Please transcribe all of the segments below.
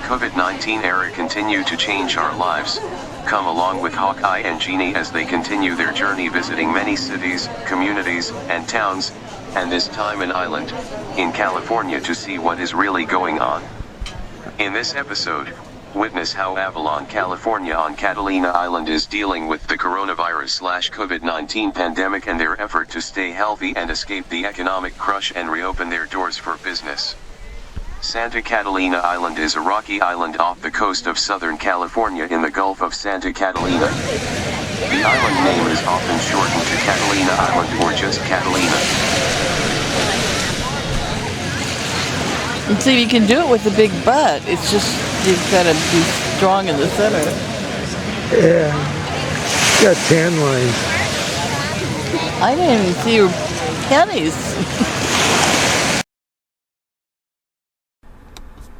COVID-19 era continue to change our lives. Come along with Hawkeye and Jeannie as they continue their journey visiting many cities, communities, and towns, and this time an island, in California, to see what is really going on. In this episode, witness how Avalon, California on Catalina Island is dealing with the coronavirus/COVID-19 pandemic and their effort to stay healthy and escape the economic crush and reopen their doors for business. Santa Catalina Island is a rocky island off the coast of Southern California in the Gulf of Santa Catalina. The island name is often shortened to Catalina Island or just Catalina. And so you can do it with a big butt. It's just, you've got to be strong in the center. Yeah. Got tan lines. I didn't even see your pennies.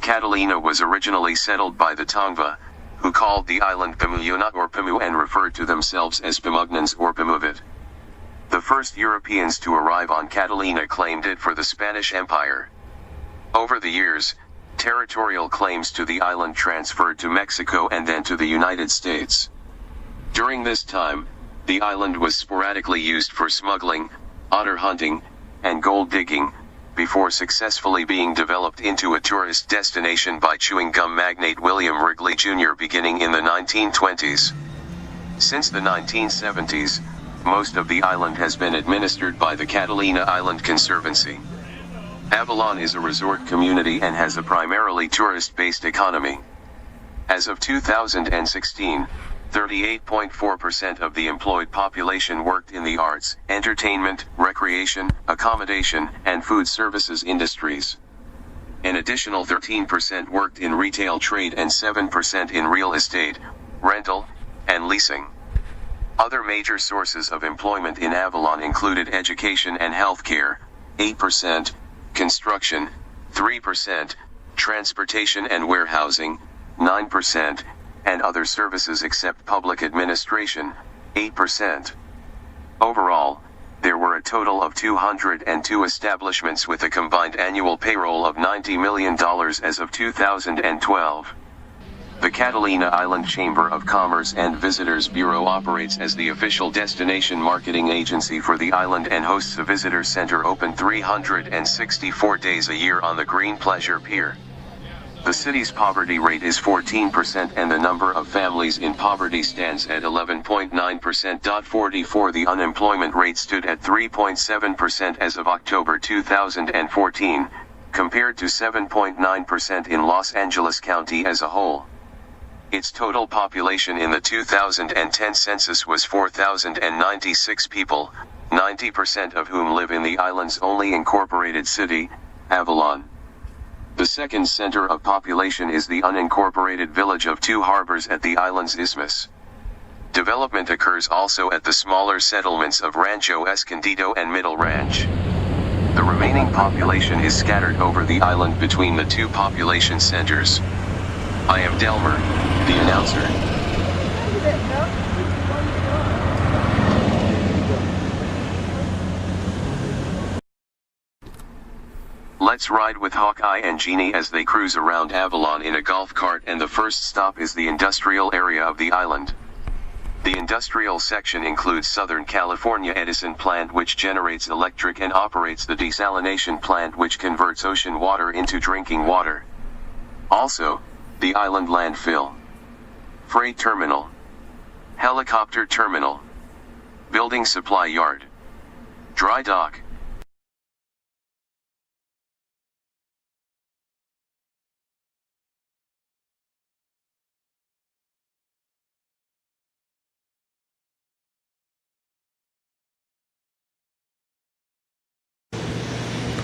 Catalina was originally settled by the Tongva, who called the island Pamuyuna or Pamu and referred to themselves as Pamugnans or Pamuvit. The first Europeans to arrive on Catalina claimed it for the Spanish Empire. Over the years, territorial claims to the island transferred to Mexico and then to the United States. During this time, the island was sporadically used for smuggling, otter hunting, and gold digging, before successfully being developed into a tourist destination by chewing gum magnate William Wrigley Jr. beginning in the 1920s. Since the 1970s, most of the island has been administered by the Catalina Island Conservancy. Avalon is a resort community and has a primarily tourist-based economy. As of 2016, 38.4% of the employed population worked in the arts, entertainment, recreation, accommodation, and food services industries. An additional 13% worked in retail trade and 7% in real estate, rental, and leasing. Other major sources of employment in Avalon included education and healthcare, 8%, construction, 3%, transportation and warehousing, 9%, and other services except public administration, 8%. Overall, there were a total of 202 establishments with a combined annual payroll of $90 million as of 2012. The Catalina Island Chamber of Commerce and Visitors Bureau operates as the official destination marketing agency for the island and hosts a visitor center open 364 days a year on the Green Pleasure Pier. The city's poverty rate is 14% and the number of families in poverty stands at 11.9%. 44 The unemployment rate stood at 3.7% as of October 2014, compared to 7.9% in Los Angeles County as a whole. Its total population in the 2010 census was 4,096 people, 90% of whom live in the island's only incorporated city, Avalon. The second center of population is the unincorporated village of Two Harbors at the island's isthmus. Development occurs also at the smaller settlements of Rancho Escondido and Middle Ranch. The remaining population is scattered over the island between the two population centers. I am Delmer, the announcer. Let's ride with Hawkeye and Jeannie as they cruise around Avalon in a golf cart, and the first stop is the industrial area of the island. The industrial section includes Southern California Edison plant, which generates electric and operates the desalination plant, which converts ocean water into drinking water. Also, the island landfill, freight terminal, helicopter terminal, building supply yard, dry dock.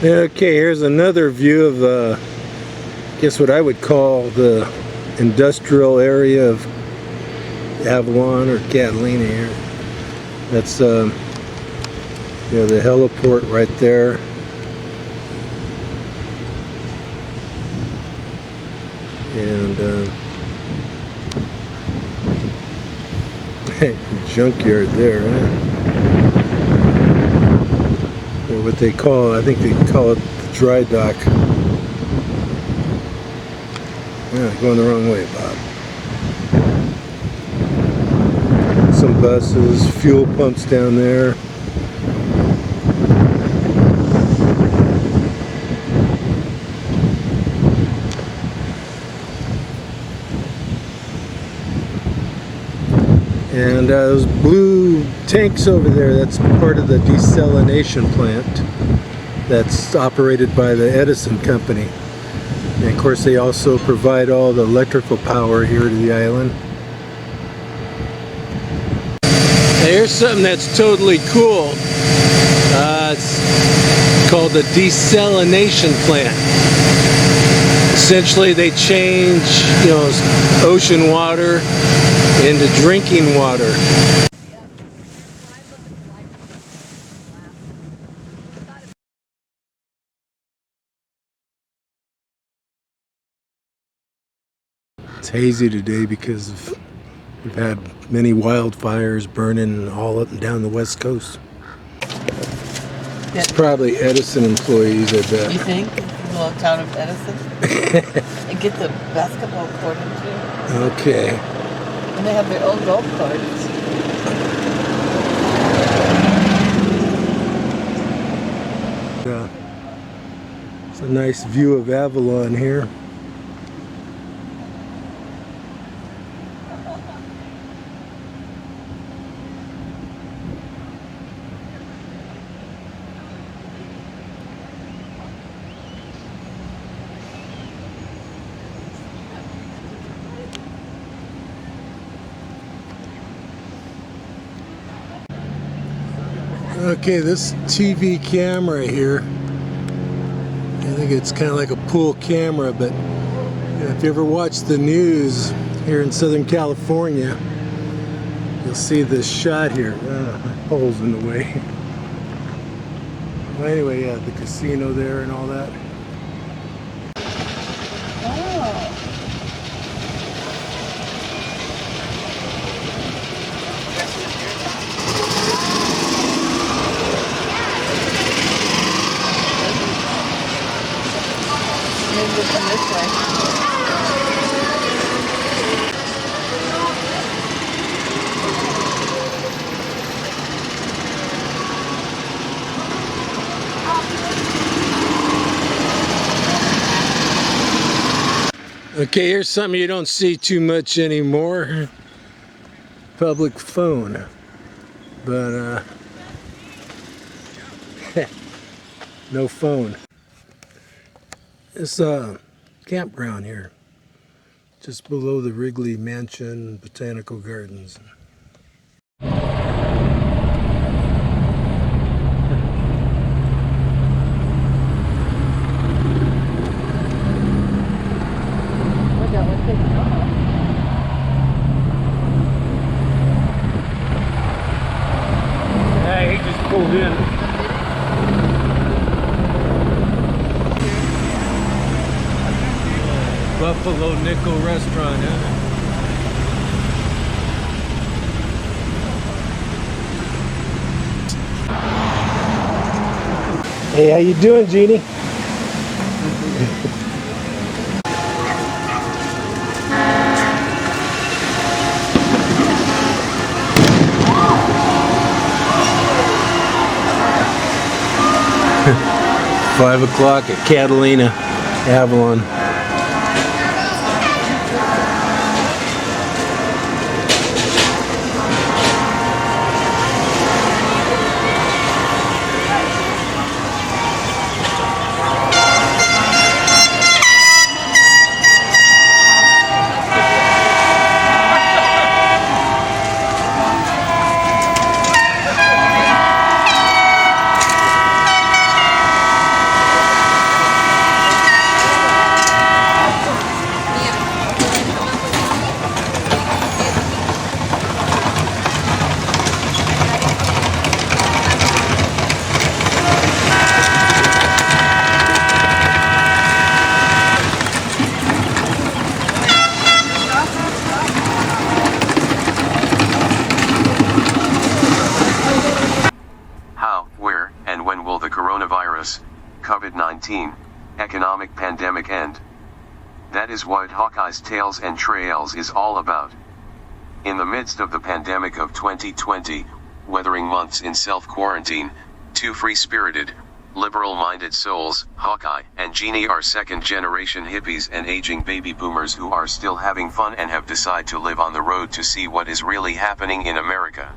Okay, here's another view of guess what I would call the industrial area of Avalon or Catalina here. That's the heliport right there. And junkyard there, huh? Or what they call, I think they call it the dry dock. Yeah, going the wrong way, Bob. Some buses, fuel pumps down there. And those blue tanks over there, that's part of the desalination plant that's operated by the Edison company. And of course they also provide all the electrical power here to the island. Here's something that's totally cool. It's called the desalination plant. Essentially they change, ocean water into drinking water. It's hazy today because we've had many wildfires burning all up and down the west coast. It's probably Edison employees, I bet. You think? The little town of Edison? And get the basketball court into. Okay. And they have their own golf carts. It's a nice view of Avalon here. Okay, this TV camera here, I think it's kind of like a pool camera, but if you ever watch the news here in Southern California, you'll see this shot here. Holes in the way. Well, anyway, yeah, the casino there and all that. Maybe we'll come this way. Okay, here's something you don't see too much anymore. Public phone. But, no phone. This campground here, just below the Wrigley Mansion Botanical Gardens. Hey, he just pulled in. Buffalo Nickel Restaurant, huh? Hey, how you doing, Jeannie? 5 o'clock at Catalina, Avalon. COVID-19 economic pandemic end? That is what Hawkeye's Tales and Trails is all about. In the midst of the pandemic of 2020, weathering months in self-quarantine, two free-spirited, liberal-minded souls, Hawkeye and Jeannie, are second-generation hippies and aging baby boomers who are still having fun and have decided to live on the road to see what is really happening in America,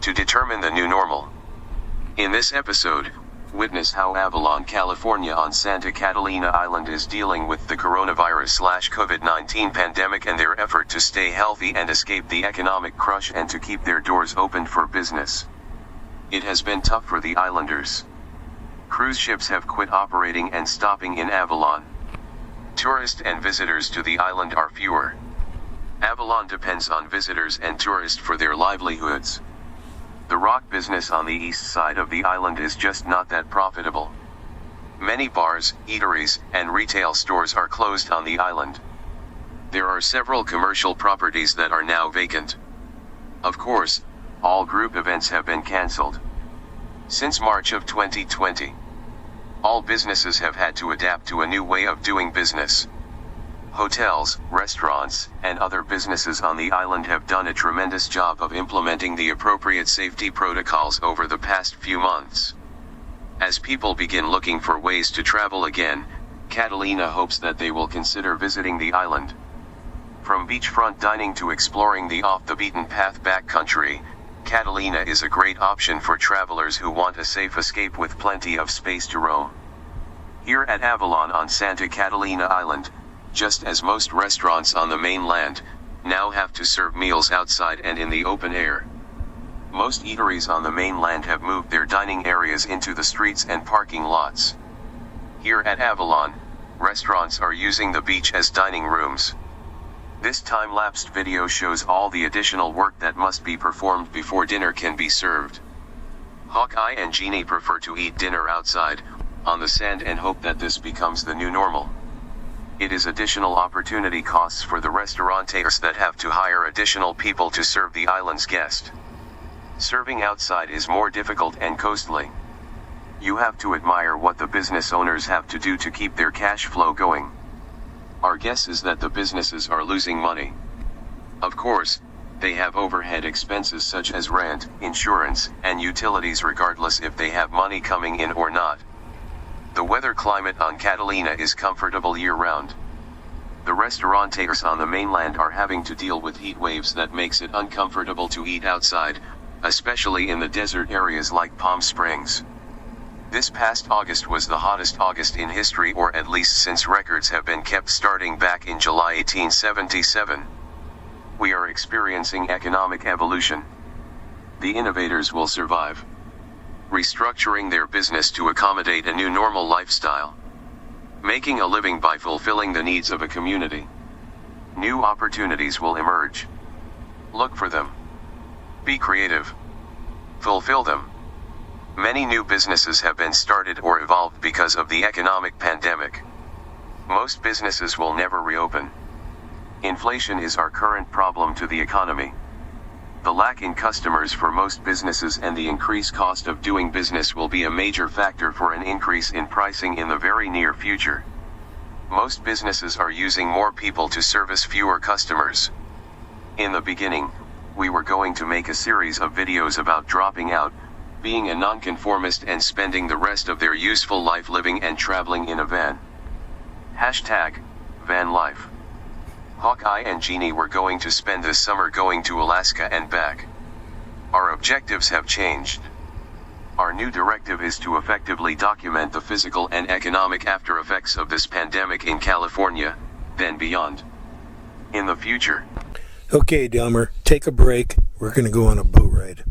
to determine the new normal. In this episode, witness how Avalon, California on Santa Catalina Island is dealing with the coronavirus/COVID-19 pandemic and their effort to stay healthy and escape the economic crush and to keep their doors open for business. It has been tough for the islanders. Cruise ships have quit operating and stopping in Avalon. Tourists and visitors to the island are fewer. Avalon depends on visitors and tourists for their livelihoods. The rock business on the east side of the island is just not that profitable. Many bars, eateries, and retail stores are closed on the island. There are several commercial properties that are now vacant. Of course, all group events have been cancelled. Since March of 2020, all businesses have had to adapt to a new way of doing business. Hotels, restaurants, and other businesses on the island have done a tremendous job of implementing the appropriate safety protocols over the past few months. As people begin looking for ways to travel again, Catalina hopes that they will consider visiting the island. From beachfront dining to exploring the off-the-beaten-path backcountry, Catalina is a great option for travelers who want a safe escape with plenty of space to roam. Here at Avalon on Santa Catalina Island, just as most restaurants on the mainland now have to serve meals outside and in the open air, most eateries on the mainland have moved their dining areas into the streets and parking lots. Here at Avalon, restaurants are using the beach as dining rooms. This time-lapsed video shows all the additional work that must be performed before dinner can be served. Hawkeye and Jeannie prefer to eat dinner outside, on the sand, and hope that this becomes the new normal. It is additional opportunity costs for the restaurateurs that have to hire additional people to serve the island's guests. Serving outside is more difficult and costly. You have to admire what the business owners have to do to keep their cash flow going. Our guess is that the businesses are losing money. Of course, they have overhead expenses such as rent, insurance, and utilities regardless if they have money coming in or not. The weather climate on Catalina is comfortable year-round. The restaurateurs on the mainland are having to deal with heat waves that makes it uncomfortable to eat outside, especially in the desert areas like Palm Springs. This past August was the hottest August in history, or at least since records have been kept starting back in July 1877. We are experiencing economic evolution. The innovators will survive, restructuring their business to accommodate a new normal lifestyle, making a living by fulfilling the needs of a community. New opportunities will emerge. Look for them. Be creative. Fulfill them. Many new businesses have been started or evolved because of the economic pandemic. Most businesses will never reopen. Inflation is our current problem to the economy. The lack in customers for most businesses and the increased cost of doing business will be a major factor for an increase in pricing in the very near future. Most businesses are using more people to service fewer customers. In the beginning, we were going to make a series of videos about dropping out, being a nonconformist, and spending the rest of their useful life living and traveling in a van. #vanlife. Hawkeye and Jeannie were going to spend this summer going to Alaska and back. Our objectives have changed. Our new directive is to effectively document the physical and economic after effects of this pandemic in California, then beyond. In the future. Okay, Delmer, take a break. We're going to go on a boat ride.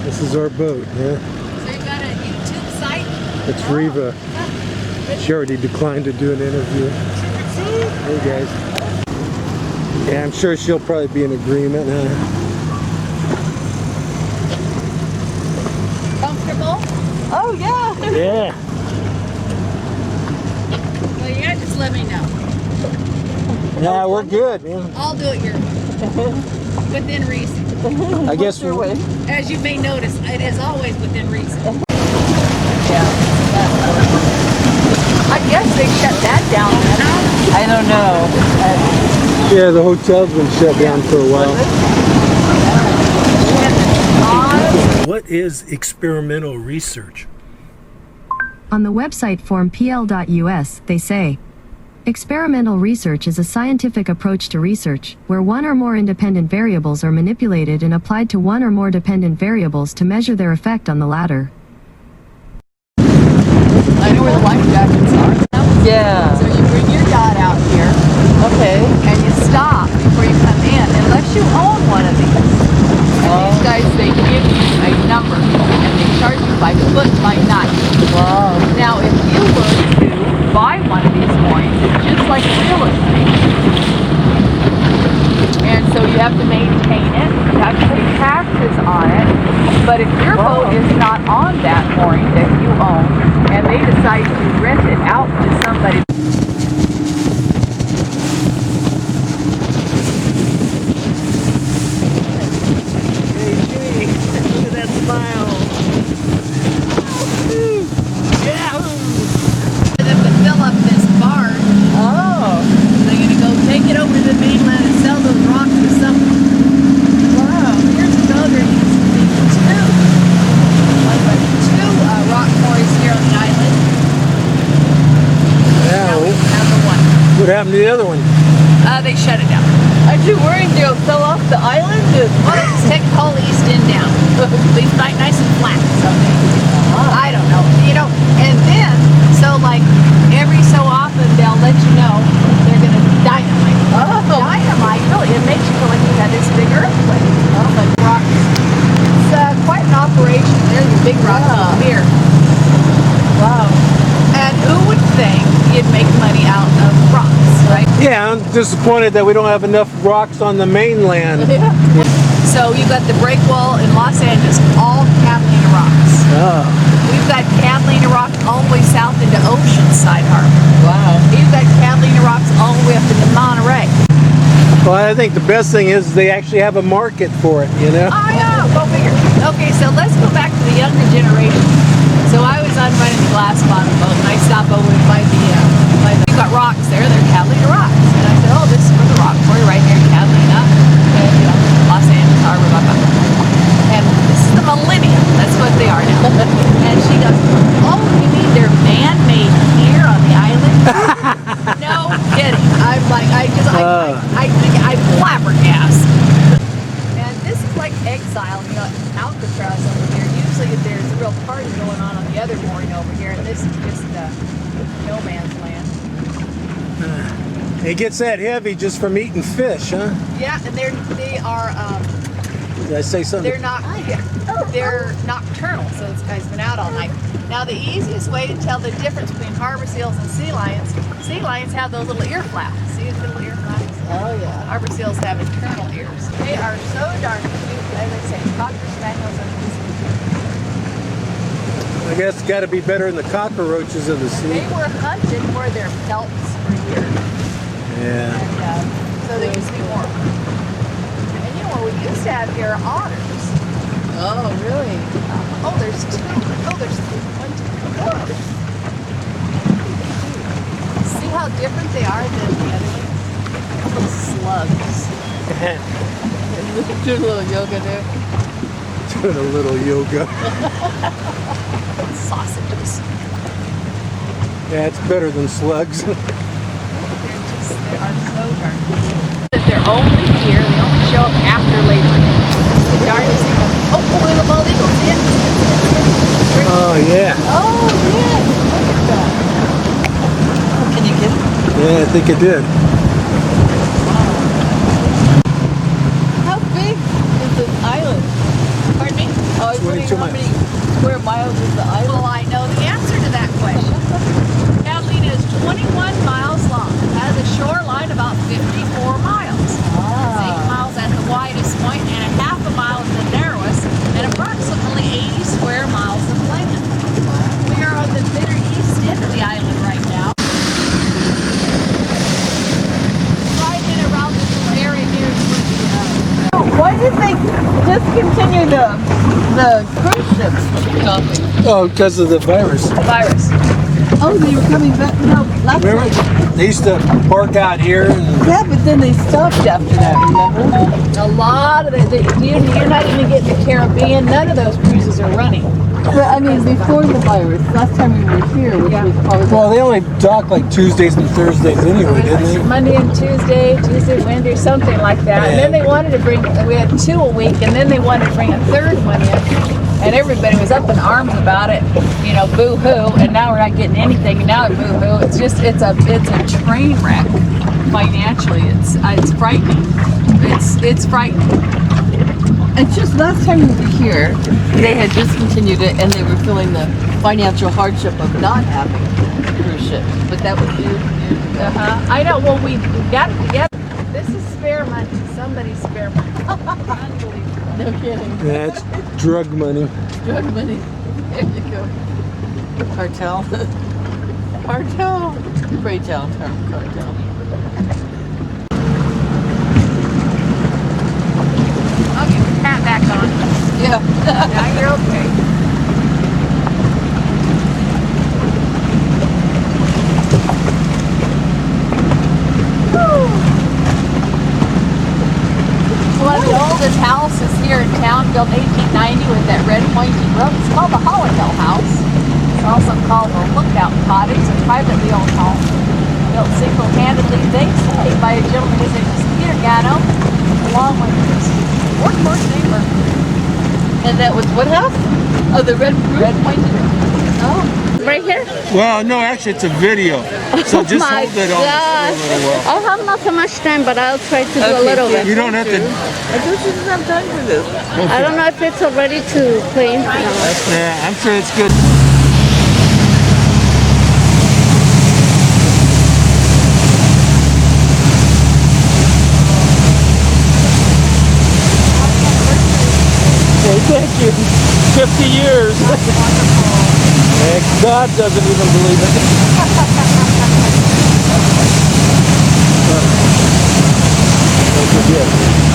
This is our boat, yeah? So you got a YouTube site? It's Reva. She already declined to do an interview. Hey guys. Yeah, I'm sure she'll probably be in agreement, huh? Comfortable? Oh, yeah. Yeah. Well, you gotta just let me know. Yeah, we're good, man. I'll do it here. Within reason. I guess Your way. As you may notice, it is always within reason. Yeah. I guess they shut that down. I don't know. yeah, the hotel's been shut down for a while. What is experimental research? On the website formpl.us, they say, experimental research is a scientific approach to research, where one or more independent variables are manipulated and applied to one or more dependent variables to measure their effect on the latter. I know where the life jackets are. Yeah. So you bring your yacht out here Okay. and you stop before you come in, unless you own one of these. And these guys, they give you a number and they charge you by foot by night. Wow. Now, if you were to buy one of these coins, it's just like real estate. And so you have to maintain it, you have to pay taxes on it. But if your boat is not on that mooring that you own, and they decide to rent it out to somebody. Look at that smile. For them to fill up this barge, Oh. they're going to go take it over to the mainland and sell those rocks to someone. Wow. Years ago, there used to be two rock quarries here on the island. Now we Yeah, have the one. what happened to the other one? They shut it down. Aren't you worried they'll sell off the island? Well, they just take the whole east end down. Leave it nice and flat. So I don't know. You know, and then, so like every so often they'll let you know they're going to dynamite. Oh. Dynamite, really, it makes you feel like you had this big earthquake. Oh, but rocks. It's quite an operation. There's a big rock Yeah. here. Wow. And who would think you'd make money out of rocks, right? Yeah, I'm disappointed that we don't have enough rocks on the mainland. So you've got the break wall in Los Angeles, all Catalina rocks. Oh. We've got Catalina rocks all the way south into Oceanside Harbor. Wow. We've got Catalina rocks all the way up into Monterey. Well, I think the best thing is they actually have a market for it, you know? Oh yeah, go figure. Okay, so let's go back to the younger generation. So I was on running the glass bottom boat and I stopped over by you've got rocks there, they're Catalina rocks. And I said, oh, this is for the rock quarry right here in Catalina, and, you know, Los Angeles Harbor, blah, blah, blah. And this is the Millennium, that's what they are now. And she goes, oh, you mean they're man-made here on the island? No kidding. I'm like, I flabbergasted. And this is like exile, you know, Alcatraz over here. Usually there's a real party going on the other mooring over here, and this is just no man's land. It gets that heavy just from eating fish, huh? Yeah, and they are Did I say something? they're nocturnal, so this guy's been out all night. Now the easiest way to tell the difference between harbor seals and sea lions have those little ear flaps. See those little ear flaps? Oh yeah. Harbor seals have internal ears. They are so darn cute, as I say, cocker spaniels are the I guess it's got to be better than the cockroaches of the sea. They were hunted for their pelts for years. Yeah. And so there used to be more. And you know what we used to have here are otters. Oh really? Oh, there's two. Oh, there's one, two. Oh. See how different they are than the other ones? Little slugs. Do a little yoga there. Doing a little yoga. Sausages. Yeah, it's better than slugs. They are so darn cute. That they're only here, they only show up after Labor Day. The darndest thing. Oh, there's a bald eagle. See it? Oh, yeah. Oh yeah. Look at that. Oh, can you get it? Yeah, I think it did. How big is this island? Pardon me? Oh, I was wondering 22 how miles. many square miles is the island? Well, I know the answer to that question. Catalina is 21 miles long. It has a shoreline about 54 miles. It's 8 miles at the widest point and a half a mile at the narrowest, and approximately 80 square miles of land. We are on the bitter east end of the island right now. Right in around this little area here is where the Why did they say the cruise ships stopping? Oh, because of the virus. The virus. Oh, they were coming back. No, last Remember? night. They used to park out here. And Yeah, but then they stopped after that, remember? A lot of you're not even getting the Caribbean. None of those cruises are running. But I mean, before the virus, last time we were here, which was probably well, they only dock like Tuesdays and Thursdays anyway, didn't they? Monday and Tuesday, Wednesday, something like that. And then they wanted to bring, we had 2 a week, and then they wanted to bring a third one in. And everybody was up in arms about it, you know, boo-hoo. And now we're not getting anything. And now it's boo-hoo. It's just, it's a train wreck financially. It's frightening. It's frightening. It's just last time we were here, they had discontinued it and they were feeling the financial hardship of not having a cruise ship. But that was years ago. I know. Well, we got it together. This is spare money. Somebody's spare money. Unbelievable. No kidding. That's drug money. Drug money. There you go. Cartel. Cartel. Pray tell. Cartel. I'll get the hat back on. Yeah. Now you're okay. One of the oldest houses here in town, built 1890 with that red pointy roof. It's called the Hollandale House. It's also called the Lookout Cottage, a privately owned home. Built single-handedly, they say, by a gentleman, his name is Peter Gatto, along with his workhorse neighbor. And that was what house? Oh, the red pointed roof. Oh. Right here? Well, no, actually, it's a video. So just My hold it on gosh. for a little while. I have not so much time, but I'll try to do a Okay, little yeah. bit. You don't have to. I thought you didn't have time for this. I don't know if it's already to play. No. Yeah, I'm sure it's good. Hey, thank you. 50 years. God doesn't even believe it. Don't forget.